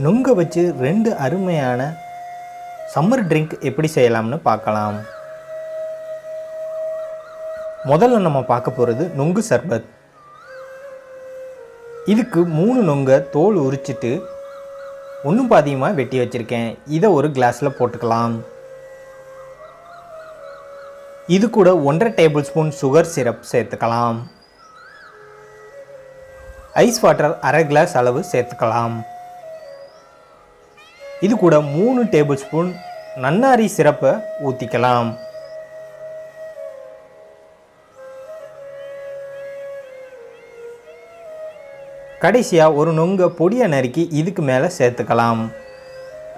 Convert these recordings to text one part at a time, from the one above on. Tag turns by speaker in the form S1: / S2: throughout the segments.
S1: நுங்கை வச்சு 2 அருமையான summer drink எப்படி செய்யலாம்னு பார்க்கலாம். முதல்ல நம்ம பார்க்க போகிறது நுங்கு சர்பத். இதுக்கு 3 நுங்கை தோல் உரிச்சிட்டு ஒன்றும் பாதியமாக வெட்டி வச்சுருக்கேன். இதை ஒரு கிளாஸில் போட்டுக்கலாம். இது கூட 1.5 டேபிள் ஸ்பூன் சுகர் சிரப் சேர்த்துக்கலாம். ஐஸ் வாட்டர் 1/2 கிளாஸ் அளவு சேர்த்துக்கலாம். இது கூட 3 டேபிள் ஸ்பூன் நன்னாரி சிரப்பை ஊற்றிக்கலாம். கடைசியாக ஒரு நுங்கை பொடியை நறுக்கி இதுக்கு மேலே சேர்த்துக்கலாம்.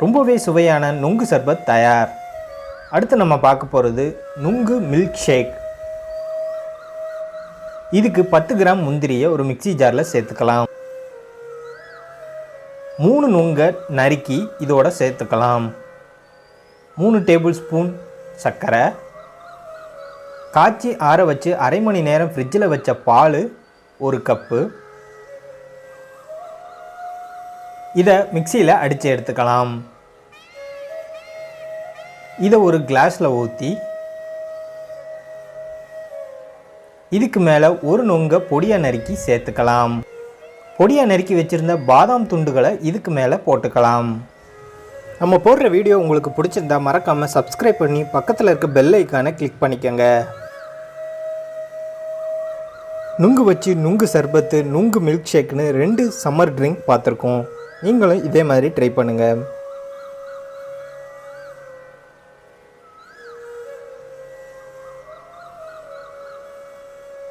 S1: ரொம்பவே சுவையான நுங்கு சர்பத் தயார். அடுத்து நம்ம பார்க்க போகிறது நுங்கு மில்க் ஷேக். இதுக்கு 10 கிராம் முந்திரியை ஒரு மிக்சி ஜாரில் சேர்த்துக்கலாம். 3 நுங்கை நறுக்கி இதோட சேர்த்துக்கலாம். 3 டேபிள் ஸ்பூன் சர்க்கரை, காய்ச்சி ஆற வச்சு 1/2 மணி நேரம் ஃப்ரிட்ஜில் வச்ச பால் 1 கப்பு. இதை மிக்சியில் அடித்து எடுத்துக்கலாம். இதை ஒரு கிளாஸில் ஊற்றி இதுக்கு மேலே ஒரு நுங்கை பொடியை நறுக்கி சேர்த்துக்கலாம். பொடியை நறுக்கி வச்சுருந்த பாதாம் துண்டுகளை இதுக்கு மேலே போட்டுக்கலாம். நம்ம போடுற வீடியோ உங்களுக்கு பிடிச்சிருந்தா மறக்காமல் சப்ஸ்கிரைப் பண்ணி பக்கத்தில் இருக்க பெல் ஐக்கானை கிளிக் பண்ணிக்கோங்க. நுங்கு வச்சு நுங்கு சர்பத்து, நுங்கு மில்க் ஷேக்னு 2 சம்மர் ட்ரிங்க் பார்த்துருக்கோம். நீங்களும் இதே மாதிரி ட்ரை பண்ணுங்கள்.